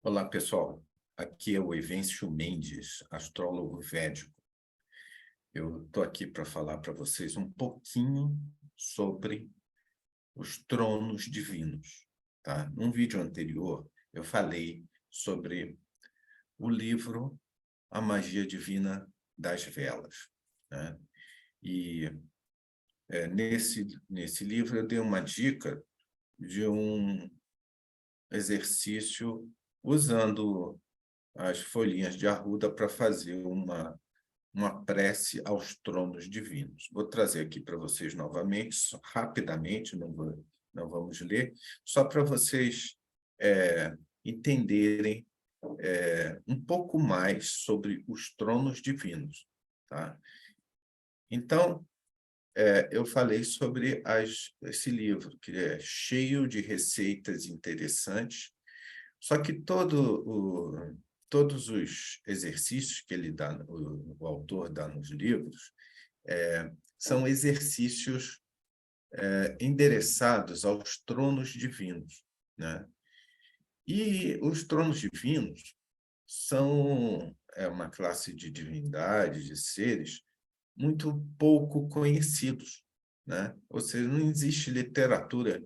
Olá, pessoal. Aqui é o Evêncio Mendes, astrólogo védico. Eu estou aqui para falar para vocês um pouquinho sobre os tronos divinos, tá? Num vídeo anterior, eu falei sobre o livro A Magia Divina das Velas, né? E nesse livro eu dei uma dica de um exercício usando as folhinhas de arruda para fazer uma prece aos tronos divinos. Vou trazer aqui para vocês novamente, rapidamente, não vamos ler, só para vocês entenderem um pouco mais sobre os tronos divinos. Tá? Então, eu falei sobre esse livro, que é cheio de receitas interessantes, só que todos os exercícios que ele dá, o autor dá nos livros, são exercícios endereçados aos tronos divinos, né? E os tronos divinos são uma classe de divindades, de seres, muito pouco conhecidos, né? Ou seja, não existe literatura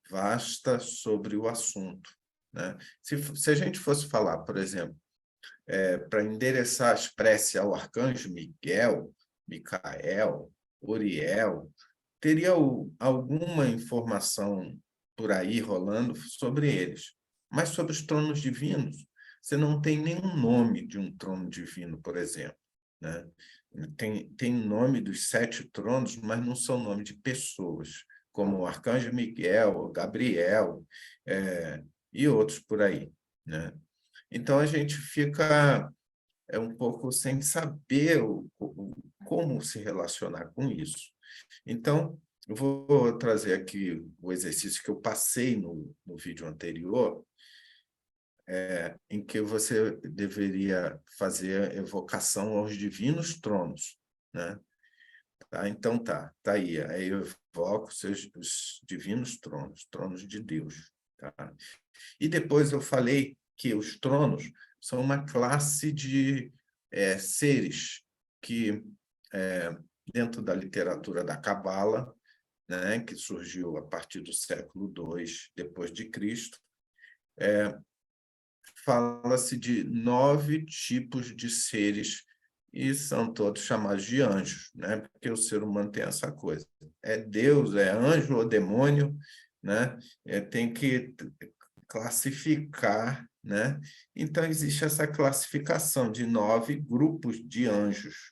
vasta sobre o assunto, né? Se a gente fosse falar, por exemplo, para endereçar as preces ao arcanjo Miguel, Micael, Uriel, teria alguma informação por aí rolando sobre eles. Mas sobre os tronos divinos, você não tem nenhum nome de um trono divino, por exemplo, né? Tem nome dos 7 tronos, mas não são nome de pessoas, como o arcanjo Miguel, Gabriel, e outros por aí, né? Então, a gente fica um pouco sem saber como se relacionar com isso. Então, eu vou trazer aqui o exercício que eu passei no vídeo anterior, em que você deveria fazer a evocação aos divinos tronos, né? Tá? Então, tá aí. Aí eu evoco os divinos tronos, tronos de Deus. Tá? E depois eu falei que os tronos são uma classe de seres que, dentro da literatura da Cabala, né, que surgiu a partir do século II depois de Cristo, fala-se de 9 tipos de seres e são todos chamados de anjos, né? Porque o ser humano tem essa coisa. É Deus, é anjo ou demônio, né? Tem que classificar, né? Então, existe essa classificação de 9 grupos de anjos,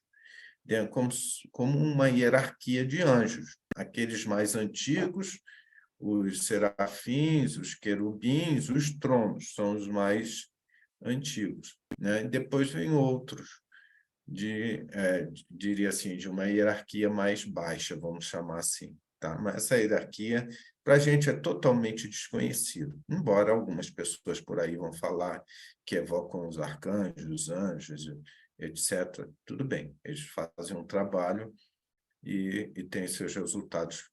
como uma hierarquia de anjos. Aqueles mais antigos, os serafins, os querubins, os tronos, são os mais antigos, né? E depois vem outros, diria assim, de uma hierarquia mais baixa, vamos chamar assim. Tá? Mas essa hierarquia, para a gente, é totalmente desconhecida, embora algumas pessoas por aí vão falar que evocam os arcanjos, os anjos, etc. Tudo bem, eles fazem um trabalho e têm seus resultados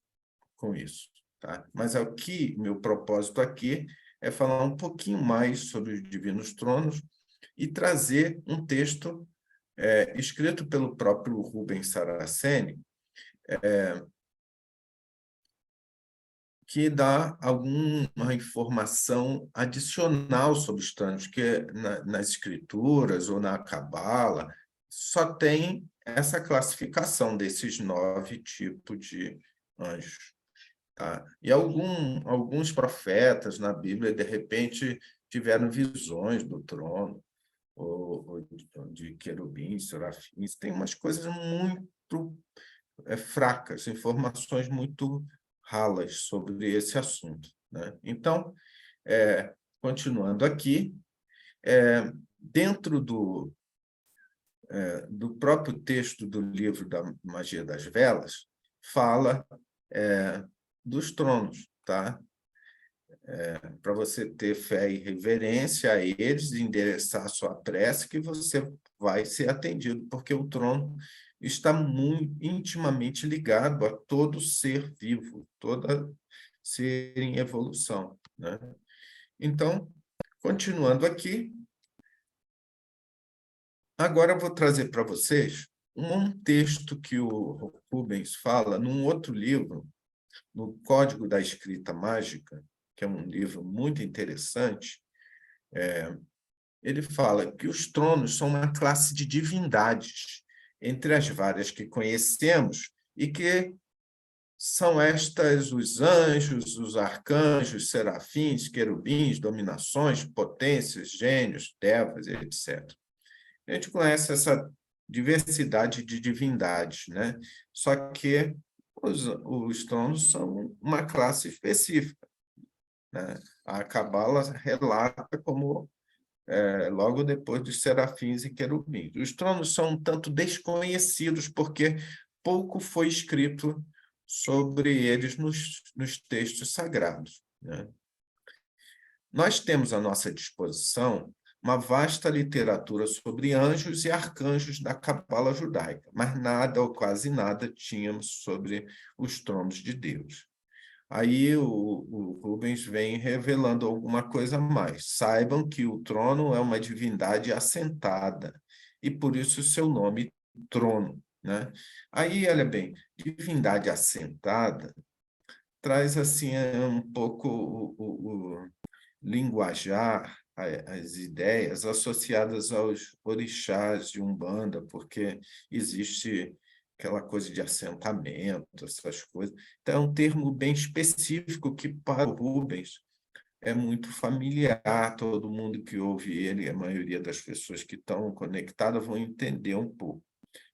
com isso. Tá? Mas aqui, meu propósito aqui é falar um pouquinho mais sobre os divinos tronos e trazer um texto escrito pelo próprio Rubens Saraceni, que dá alguma informação adicional sobre os tronos, que nas escrituras ou na Cabala só tem essa classificação desses 9 tipos de anjos. Tá? E alguns profetas na Bíblia, de repente, tiveram visões do trono, ou de querubins, serafins. Tem umas coisas muito fracas, informações muito ralas sobre esse assunto, né? Então, continuando aqui, dentro do próprio texto do livro da Magia das Velas, fala dos tronos, tá? Para você ter fé e reverência a eles, endereçar a sua prece, que você vai ser atendido, porque o trono está muito intimamente ligado a todo ser vivo, todo ser em evolução, né? Então, continuando aqui, agora eu vou trazer para vocês um texto que o Rubens fala num outro livro, no Código da Escrita Mágica, que é um livro muito interessante. Ele fala que os tronos são uma classe de divindades, entre as várias que conhecemos, e que são estas os anjos, os arcanjos, serafins, querubins, dominações, potências, gênios, devas, etc. A gente conhece essa diversidade de divindades, né? Só que os tronos são uma classe específica, né? A Cabala relata como logo depois dos serafins e querubins. Os tronos são um tanto desconhecidos porque pouco foi escrito sobre eles nos textos sagrados, né? Nós temos à nossa disposição uma vasta literatura sobre anjos e arcanjos da Cabala judaica, mas nada ou quase nada tínhamos sobre os tronos de Deus. Aí o Rubens vem revelando alguma coisa a mais. Saibam que o trono é uma divindade assentada, e por isso o seu nome, trono, né? Aí, olha bem, divindade assentada traz assim um pouco o linguajar, as ideias associadas aos orixás de Umbanda, porque existe aquela coisa de assentamento, essas coisas. Então, é um termo bem específico que, para o Rubens, é muito familiar. Todo mundo que ouve ele, a maioria das pessoas que estão conectadas, vão entender um pouco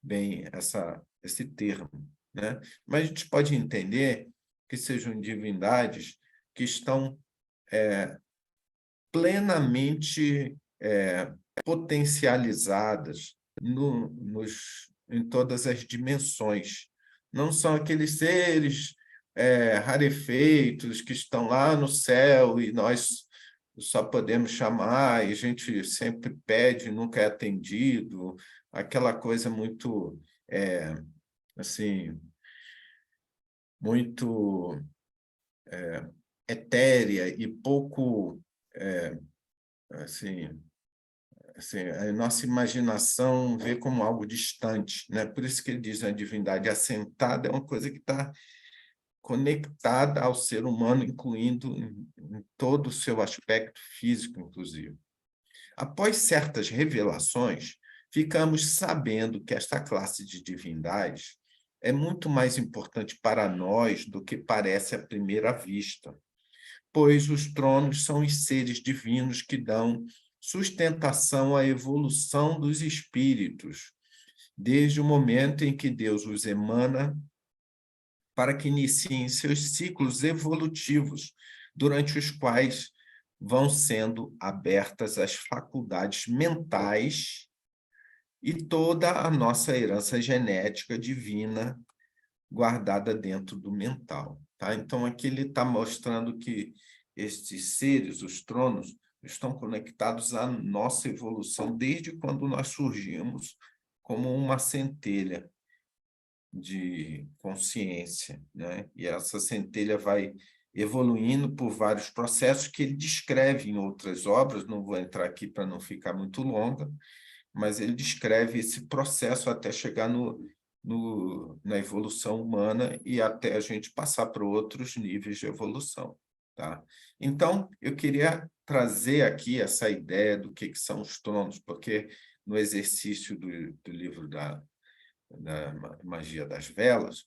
bem esse termo, né? Mas a gente pode entender que sejam divindades que estão plenamente potencializadas em todas as dimensões. Não são aqueles seres rarefeitos que estão lá no céu e nós só podemos chamar e a gente sempre pede e nunca é atendido, aquela coisa muito, assim, muito etérea e pouco, assim, a nossa imaginação vê como algo distante, né? Por isso que ele diz a divindade assentada é uma coisa que está conectada ao ser humano, incluindo em todo o seu aspecto físico, inclusive. Após certas revelações, ficamos sabendo que esta classe de divindades é muito mais importante para nós do que parece à primeira vista, pois os tronos são os seres divinos que dão sustentação à evolução dos espíritos, desde o momento em que Deus os emana para que iniciem seus ciclos evolutivos, durante os quais vão sendo abertas as faculdades mentais e toda a nossa herança genética divina guardada dentro do mental. Tá? Então, aqui ele está mostrando que estes seres, os tronos, estão conectados à nossa evolução desde quando nós surgimos como uma centelha de consciência, né? E essa centelha vai evoluindo por vários processos que ele descreve em outras obras, não vou entrar aqui para não ficar muito longa, mas ele descreve esse processo até chegar na evolução humana e até a gente passar para outros níveis de evolução, tá? Então, eu queria trazer aqui essa ideia do que são os tronos, porque no exercício do livro da Magia das Velas,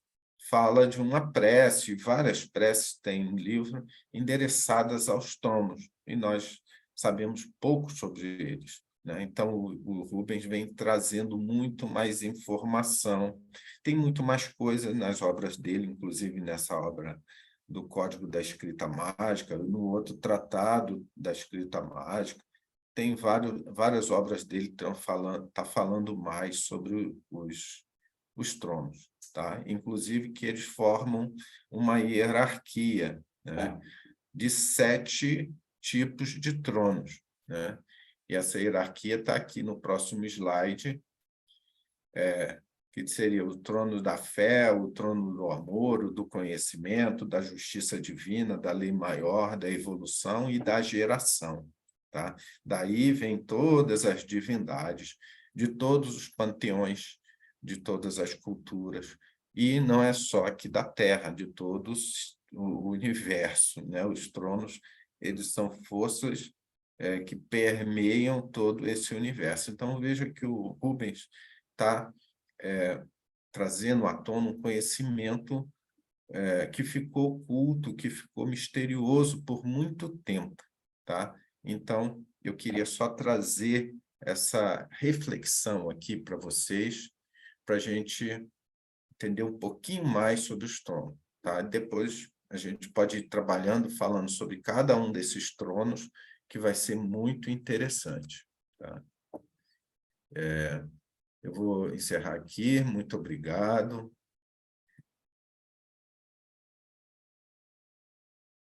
fala de uma prece, várias preces tem no livro, endereçadas aos tronos, e nós sabemos pouco sobre eles, né? Então, o Rubens vem trazendo muito mais informação, tem muito mais coisa nas obras dele, inclusive nessa obra do Código da Escrita Mágica, no outro tratado da Escrita Mágica, tem várias obras dele que tá falando mais sobre os tronos, tá? Inclusive que eles formam uma hierarquia, né, de 7 tipos de tronos, né? E essa hierarquia está aqui no próximo slide. que seria o trono da fé, o trono do amor, o do conhecimento, da justiça divina, da lei maior, da evolução e da geração. Tá? Daí vem todas as divindades de todos os panteões, de todas as culturas, e não é só aqui da Terra, de todos o universo, né? Os tronos, eles são forças que permeiam todo esse universo. Então, veja que o Rubens está trazendo à tona um conhecimento que ficou oculto, que ficou misterioso por muito tempo, tá? Então, eu queria só trazer essa reflexão aqui para vocês, para a gente entender um pouquinho mais sobre os tronos, tá? Depois a gente pode ir trabalhando, falando sobre cada um desses tronos, que vai ser muito interessante, tá? Eu vou encerrar aqui, muito obrigado.